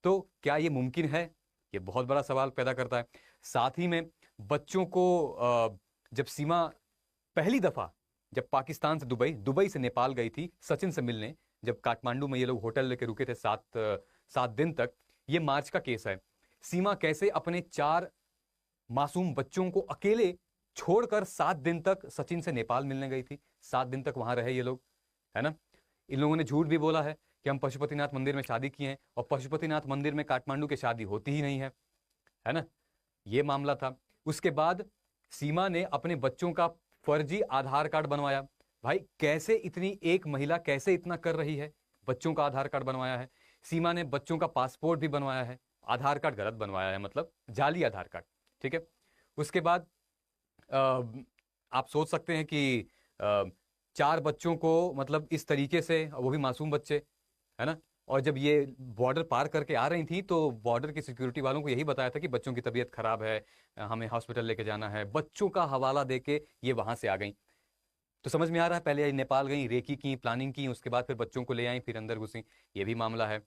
तो क्या ये मुमकिन है? ये बहुत बड़ा सवाल पैदा करता है। साथ ही में बच्चों को जब सीमा पहली दफा जब पाकिस्तान से दुबई से नेपाल गई थी सचिन से मिलने, जब काठमांडू में ये लोग होटल लेके रुके थे 7 दिन तक, ये मार्च का केस है। सीमा कैसे अपने 4 मासूम बच्चों को अकेले छोड़कर 7 दिन तक सचिन से नेपाल मिलने गई थी। 7 दिन तक वहां रहे ये लोग, है ना। इन लोगों ने झूठ भी बोला है कि हम पशुपतिनाथ मंदिर में शादी किए हैं, और पशुपतिनाथ मंदिर में काठमांडू की शादी होती ही नहीं है ना। ये मामला था। उसके बाद सीमा ने अपने बच्चों का फर्जी आधार कार्ड बनवाया। भाई कैसे इतनी एक महिला कैसे इतना कर रही है? बच्चों का आधार कार्ड बनवाया है। सीमा ने बच्चों का पासपोर्ट भी बनवाया है, आधार कार्ड गलत बनवाया है, मतलब जाली आधार कार्ड, ठीक है। उसके बाद आप सोच सकते हैं कि 4 बच्चों को मतलब इस तरीके से, वो भी मासूम बच्चे, है ना। और जब ये बॉर्डर पार करके आ रही थी तो बॉर्डर की सिक्योरिटी वालों को यही बताया था कि बच्चों की तबीयत खराब है, हमें हॉस्पिटल लेके जाना है। बच्चों का हवाला देके ये वहां से आ गई। तो समझ में आ रहा है, पहले नेपाल गई, रेकी की, प्लानिंग की, उसके बाद फिर बच्चों को ले आई, फिर अंदर घुसी। ये भी मामला है।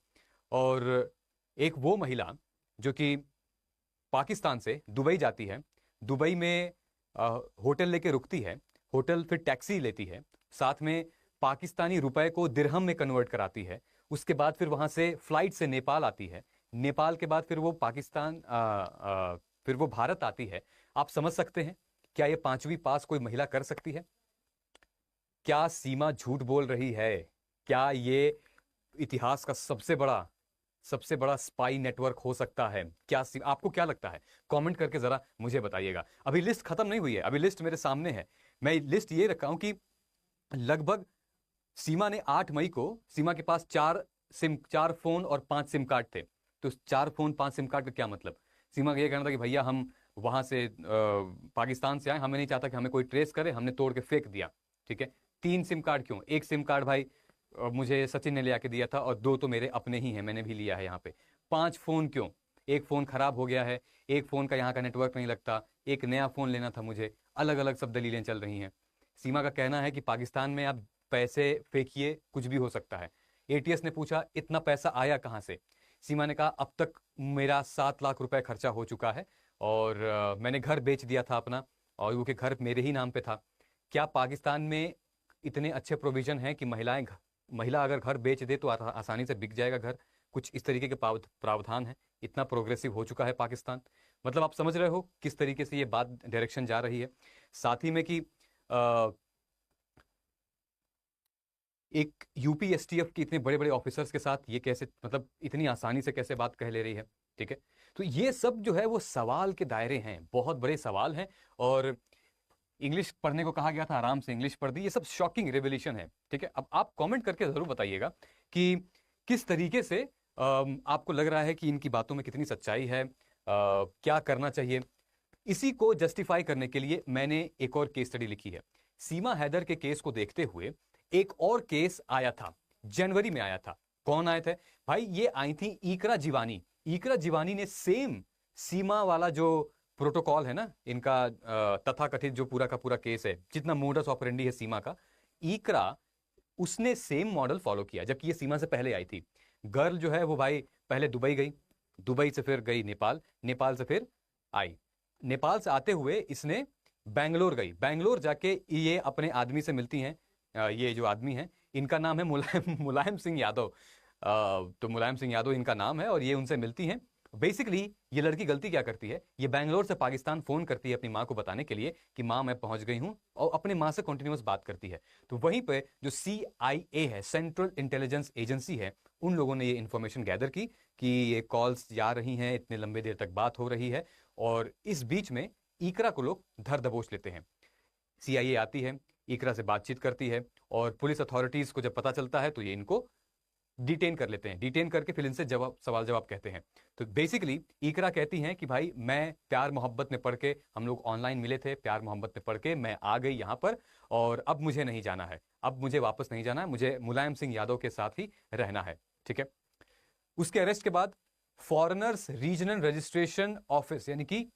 और एक वो महिला जो कि पाकिस्तान से दुबई जाती है, दुबई में होटल लेके रुकती है, होटल फिर टैक्सी लेती है, साथ में पाकिस्तानी रुपए को दिरहम में कन्वर्ट कराती है। उसके बाद फिर वहां से फ्लाइट से नेपाल आती है, नेपाल के बाद फिर वो फिर वो भारत आती है। आप समझ सकते हैं क्या ये 5वीं पास कोई महिला कर सकती है? क्या सीमा झूठ बोल रही है? क्या ये इतिहास का सबसे बड़ा स्पाई नेटवर्क हो सकता है? क्या आपको क्या लगता है? कमेंट करके जरा मुझे बताइएगा। अभी लिस्ट खत्म नहीं हुई है, अभी लिस्ट मेरे सामने है। मैं लिस्ट ये रखा हूं कि लगभग सीमा ने 8 मई को, सीमा के पास 4 फोन और 5 सिम कार्ड थे। तो 4 फोन 5 सिम कार्ड का क्या मतलब? सीमा का यह कहना था कि भैया हम वहां से पाकिस्तान से आए, हमें नहीं चाहता कि हमें कोई ट्रेस करे, हमने तोड़ के फेंक दिया, ठीक है। 3 सिम कार्ड क्यों? एक सिम कार्ड भाई मुझे सचिन ने ले आके दिया था, और 2 तो मेरे अपने ही हैं, मैंने भी लिया है यहाँ पे। 5 फोन क्यों? एक फोन खराब हो गया है, एक फोन का यहाँ का नेटवर्क नहीं लगता, एक नया फोन लेना था मुझे, अलग अलग सब दलीलें चल रही हैं। सीमा का कहना है कि पाकिस्तान में आप पैसे फेंकिए, कुछ भी हो सकता है। एटीएस ने पूछा इतना पैसा आया कहां से? सीमा ने कहा अब तक मेरा 7 लाख रुपए खर्चा हो चुका है, और मैंने घर बेच दिया था अपना, और वो के घर मेरे ही नाम पे था। क्या पाकिस्तान में इतने अच्छे प्रोविजन हैं कि महिला अगर घर बेच दे तो आसानी से बिक जाएगा घर? कुछ इस तरीके के प्रावधान है। इतना प्रोग्रेसिव हो चुका है पाकिस्तान। मतलब आप समझ रहे हो किस तरीके से ये बात डायरेक्शन जा रही है। साथ ही में कि एक यूपी एसटीएफ के इतने बड़े बड़े ऑफिसर्स के साथ ये कैसे, मतलब इतनी आसानी से कैसे बात कह ले रही है, ठीक है। तो ये सब जो है वो सवाल के दायरे हैं, बहुत बड़े सवाल हैं। और इंग्लिश पढ़ने को कहा गया था, आराम से इंग्लिश पढ़ दी। ये सब शॉकिंग रेवल्यूशन है, ठीक है। अब आप कमेंट करके जरूर बताइएगा कि किस तरीके से आपको लग रहा है कि इनकी बातों में कितनी सच्चाई है, क्या करना चाहिए। इसी को जस्टिफाई करने के लिए मैंने एक और केस स्टडी लिखी है। सीमा हैदर के केस को देखते हुए एक और केस आया था, जनवरी में आया था। कौन आए थे भाई? ये आई थी इकरा जीवानी। इकरा जीवानी ने सेम सीमा वाला जो प्रोटोकॉल है ना इनका, तथाकथित जो पूरा का पूरा केस है, जितना मोडस ऑपरेंडी है सीमा का, इकरा उसने सेम मॉडल फॉलो किया, जबकि ये सीमा से पहले आई थी। गर्ल जो है वो भाई पहले दुबई गई, दुबई से फिर गई नेपाल, नेपाल से फिर आई। नेपाल से आते हुए इसने बैंगलोर गई, बैंगलोर जाके ये अपने आदमी से मिलती हैं। ये जो आदमी है इनका नाम है मुलायम सिंह यादव। तो मुलायम सिंह यादव इनका नाम है, और ये उनसे मिलती हैं। बेसिकली ये लड़की गलती क्या करती है, ये बैंगलोर से पाकिस्तान फोन करती है अपनी माँ को बताने के लिए कि माँ मैं पहुंच गई हूं, और अपने माँ से कंटिन्यूअस बात करती है। तो वहीं पे जो CIA है, सेंट्रल इंटेलिजेंस एजेंसी है, उन लोगों ने ये इंफॉर्मेशन गैदर की कि ये कॉल्स जा रही हैं, इतने लंबे देर तक बात हो रही है, और इस बीच में इकरा को लोग धर दबोच लेते हैं। CIA आती है, इकरा से बातचीत करती है, और पुलिस अथॉरिटीज को जब पता चलता है तो ये इनको डिटेन कर लेते हैं। डिटेन करके फिर इनसे सवाल जवाब कहते हैं। तो बेसिकली इकरा कहती हैं कि भाई मैं प्यार मोहब्बत में पढ़ के, हम लोग ऑनलाइन मिले थे, प्यार मोहब्बत में पढ़ के मैं आ गई यहाँ पर, और अब मुझे नहीं जाना है, अब मुझे वापस नहीं जाना है, मुझे मुलायम सिंह यादव के साथ ही रहना है, ठीक है। उसके अरेस्ट के बाद फॉरेनर्स रीजनल रजिस्ट्रेशन ऑफिस यानी कि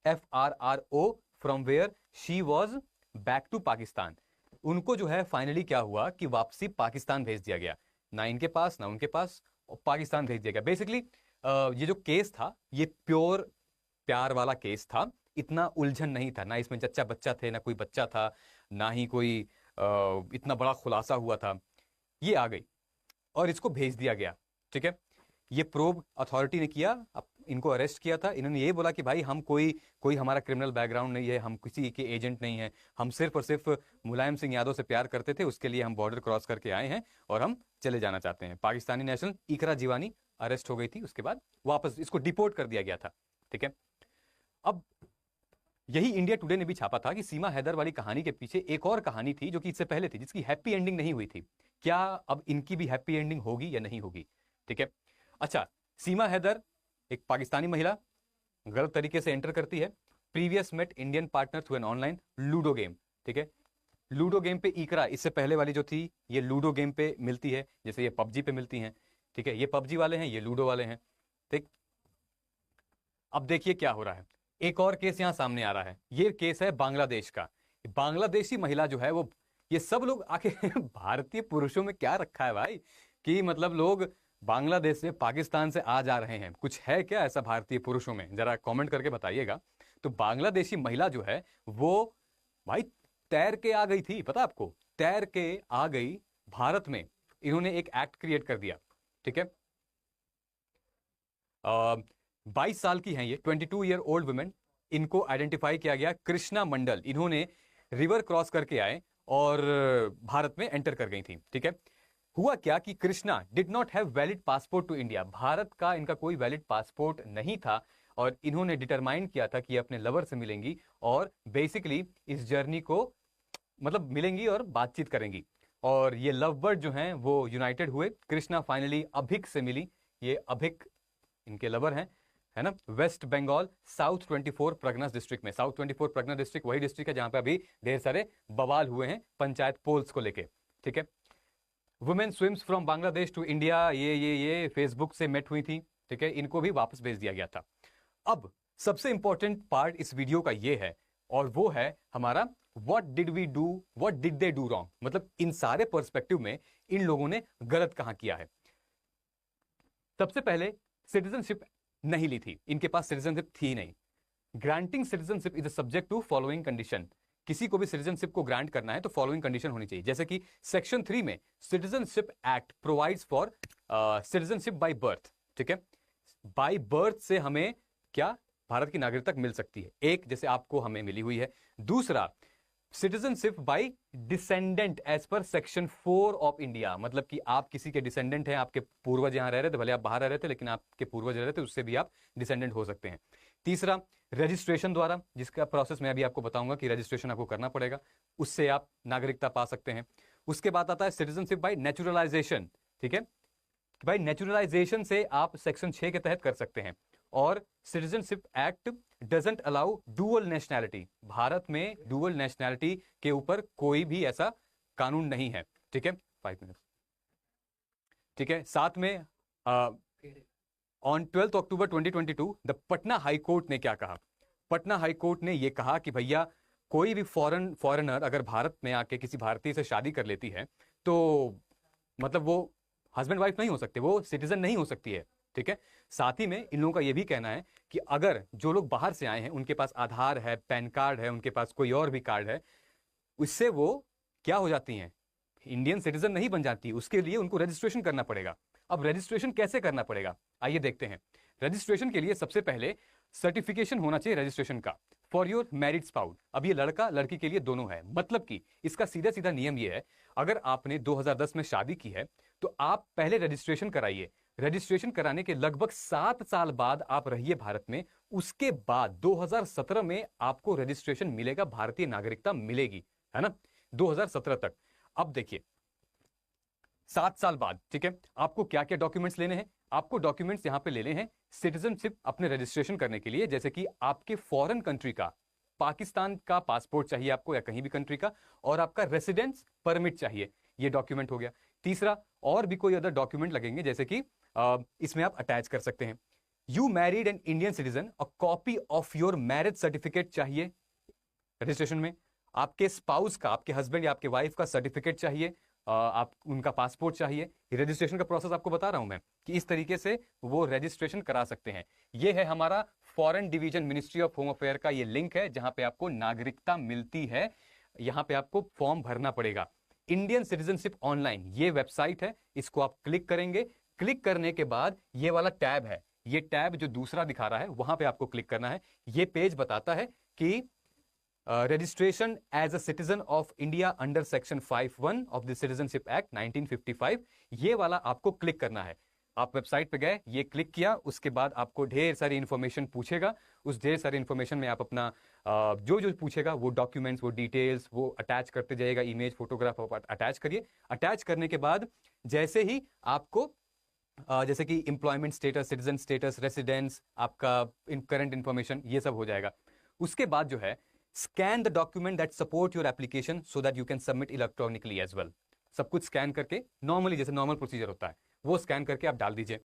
FRRO from where she was back to Pakistan, उनको जो है फाइनली क्या हुआ कि वापसी पाकिस्तान भेज दिया गया। ना इनके पास ना उनके पास, और पाकिस्तान भेज दिया गया। बेसिकली ये जो केस था ये प्योर प्यार वाला केस था, इतना उलझन नहीं था, ना इसमें जच्चा बच्चा थे, ना कोई बच्चा था, ना ही कोई इतना बड़ा खुलासा हुआ था। ये आ गई और इसको भेज दिया गया, ठीक है। ये प्रोब अथॉरिटी ने किया, अब इनको अरेस्ट किया था। इन्होंने ये बोला कि भाई हम कोई कोई हमारा क्रिमिनल बैकग्राउंड नहीं है, हम किसी के एजेंट नहीं है, हम सिर्फ और सिर्फ मुलायम सिंह यादव से प्यार करते थे, उसके लिए हम बॉर्डर क्रॉस करके आए हैं और हम चले जाना चाहते हैं। पाकिस्तानी नेशनल इकरा जीवानी अरेस्ट हो गई थी, उसके बाद वापस इसको डिपोर्ट कर दिया गया था, ठीक है। अब यही इंडिया टुडे ने भी छापा था कि सीमा हैदर वाली कहानी के पीछे एक और कहानी थी जो कि इससे पहले थी, जिसकी हैप्पी एंडिंग नहीं हुई थी। क्या अब इनकी भी हैप्पी एंडिंग होगी या नहीं होगी, ठीक है। अच्छा, सीमा हैदर एक पाकिस्तानी महिला, गलत तरीके से एंटर करती है। Previous met Indian partner through an online Ludo game, ठीक है। लूडो गेम पे इकरा, इससे पहले वाली जो थी ये लूडो गेम पे मिलती है, जैसे ये पबजी पे मिलती हैं, ठीक है। ये पबजी वाले हैं, ये लूडो वाले हैं, ठीक। अब देखिए क्या हो रहा है, एक और केस यहां सामने आ रहा है। ये केस है बांग्लादेश का। बांग्लादेशी महिला जो है वो, ये सब लोग आके भारतीय पुरुषों में क्या रखा है भाई, कि मतलब लोग बांग्लादेश से पाकिस्तान से आ जा रहे हैं, कुछ है क्या ऐसा भारतीय पुरुषों में, जरा कमेंट करके बताइएगा। तो बांग्लादेशी महिला जो है वो भाई तैर के आ गई थी, पता आपको, तैर के आ गई भारत में। इन्होंने एक एक्ट क्रिएट कर दिया, ठीक है। 22 साल की हैं ये, 22 ईयर ओल्ड वुमेन। इनको आइडेंटिफाई किया गया, कृष्णा मंडल। इन्होंने रिवर क्रॉस करके आए और भारत में एंटर कर गई थी, ठीक है। हुआ क्या कि Krishna did not have valid passport to India, Bharat का इनका कोई वैलिड पासपोर्ट नहीं था, और इन्होंने डिटरमाइन किया था कि ये अपने लवर से मिलेंगी और बेसिकली इस जर्नी को मतलब मिलेंगी और बातचीत करेंगी। और ये लव बर्ड जो हैं वो यूनाइटेड हुए। कृष्णा फाइनली अभिक से मिली, ये अभिक इनके लवर हैं, है ना। West Bengal south 24 Parganas district में, साउथ 24 परगना डिस्ट्रिक्ट वही डिस्ट्रिक्ट है जहां पे अभी ढेर सारे बवाल हुए हैं पंचायत पोल्स को लेके, ठीक है। Women swims from Bangladesh to India, ये फेसबुक से मेट हुई थी, ठीक है। इनको भी वापस भेज दिया गया था। अब सबसे इंपॉर्टेंट पार्ट इस वीडियो का ये है, और वो है हमारा what did we do, what did they do wrong, मतलब इन सारे पर्सपेक्टिव में इन लोगों ने गलत कहां किया है। सबसे पहले सिटीजनशिप नहीं ली थी, इनके पास सिटीजनशिप थी नहीं। Granting citizenship is subject to following condition, किसी को भी सिटीजनशिप को ग्रांट करना है तो फॉलोइंग कंडीशन होनी चाहिए, जैसे कि सेक्शन 3 में citizenship act provides for citizenship by birth, ठीक है। बाय बर्थ से हमें क्या भारत की नागरिकता मिल सकती है, एक जैसे आपको हमें मिली हुई है। दूसरा, citizenship by descendant as per section 4 of India, मतलब कि आप किसी के डिसेंडेंट हैं, आपके पूर्वज यहां रह रहे थे, भले आप बाहर रह रहे थे लेकिन आपके पूर्वज रह रहे थे, उससे भी आप डिसेंडेंट हो सकते हैं। तीसरा, रजिस्ट्रेशन द्वारा, जिसका प्रोसेस मैं अभी आपको बताऊंगा कि रजिस्ट्रेशन आपको करना पड़ेगा, उससे आप नागरिकता पा सकते हैं। उसके बाद आता है सिटीजनशिप बाय नेचुरलाइजेशन, ठीक है, भाई नेचुरलाइजेशन से आप सेक्शन 6 के तहत कर सकते हैं। और citizenship act doesn't allow dual nationality, Bharat में डुअल नेशनैलिटी के ऊपर कोई भी ऐसा कानून नहीं है, ठीक है। 5 मिनट, ठीक है। साथ में on 12 October 2022 the Patna high court ने क्या कहा, पटना हाई कोर्ट ने यह कहा कि भैया कोई भी फॉरेनर अगर भारत में आके किसी भारतीय से शादी कर लेती है तो मतलब वो हस्बैंड वाइफ नहीं हो सकते, वो सिटीजन नहीं हो सकती है, ठीक है। साथ ही में इन लोगों का यह भी कहना है कि अगर जो लोग बाहर से आए हैं उनके पास आधार है, पैन कार्ड है, उनके पास कोई और भी कार्ड है, उससे वो क्या हो जाती हैं, इंडियन सिटीजन नहीं बन जाती, उसके लिए उनको रजिस्ट्रेशन करना पड़ेगा। अब रजिस्ट्रेशन कैसे करना पड़ेगा, आइए देखते हैं। रजिस्ट्रेशन के लिए सबसे पहले सर्टिफिकेशन होना चाहिए रजिस्ट्रेशन का फॉर योर मैरिड स्पाउस। अब ये लड़का लड़की के लिए दोनों है, मतलब कि इसका सीधा सीधा नियम ये है, अगर आपने 2010 में शादी की है तो आप पहले रजिस्ट्रेशन कराइए। रजिस्ट्रेशन कराने के लगभग 7 साल बाद आप रहिए भारत में, उसके बाद 2017 में आपको रजिस्ट्रेशन मिलेगा, भारतीय नागरिकता मिलेगी, है ना, 2017 तक। अब देखिए 7 साल बाद, ठीक है, आपको क्या क्या डॉक्यूमेंट्स लेने हैं, आपको डॉक्यूमेंट्स यहां पे लेने हैं सिटीजनशिप अपने रजिस्ट्रेशन करने के लिए, जैसे कि आपके फॉरेन कंट्री का, पाकिस्तान का पासपोर्ट चाहिए आपको या कहीं भी कंट्री का, और आपका रेसिडेंस परमिट चाहिए, ये डॉक्यूमेंट हो गया। तीसरा, और भी कोई अदर डॉक्यूमेंट लगेंगे, जैसे कि इसमें आप अटैच कर सकते हैं, you married an Indian citizen, a copy of your marriage certificate चाहिए रजिस्ट्रेशन में, आपके स्पाउस का, आपके हस्बैंड या आपके वाइफ का सर्टिफिकेट चाहिए, आप उनका पासपोर्ट चाहिए। रजिस्ट्रेशन का प्रोसेस आपको बता रहा हूं मैं कि इस तरीके से वो रजिस्ट्रेशन करा सकते हैं। ये है हमारा foreign division ministry of home affair का ये लिंक है जहां पे आपको नागरिकता मिलती है। यहां पे आपको फॉर्म भरना पड़ेगा। इंडियन सिटीजनशिप ऑनलाइन ये वेबसाइट है, इसको आप क्लिक करेंगे। क्लिक करने के बाद ये वाला टैब है, ये टैब जो दूसरा दिखा रहा है वहां पे आपको क्लिक करना है। ये पेज बताता है कि registration as a citizen of India under section 51 of the citizenship act 1955, ये वाला आपको क्लिक करना है। आप वेबसाइट पे गए, ये क्लिक किया, उसके बाद आपको ढेर सारी इंफॉर्मेशन पूछेगा। उस ढेर सारी इंफॉर्मेशन में आप अपना जो जो पूछेगा वो डॉक्यूमेंट्स, वो डिटेल्स वो अटैच करते जाइएगा। इमेज, फोटोग्राफ अटैच करिए। अटैच करने के बाद जैसे ही आपको जैसे कि employment status, citizen status, residence, आपका करंट इंफॉर्मेशन, ये सब हो जाएगा। उसके बाद जो है scan the document that support your application so that you can submit electronically as well. सब कुछ स्कैन करके नॉर्मली जैसे नॉर्मल प्रोसीजर होता है वो स्कैन करके आप डाल दीजिए।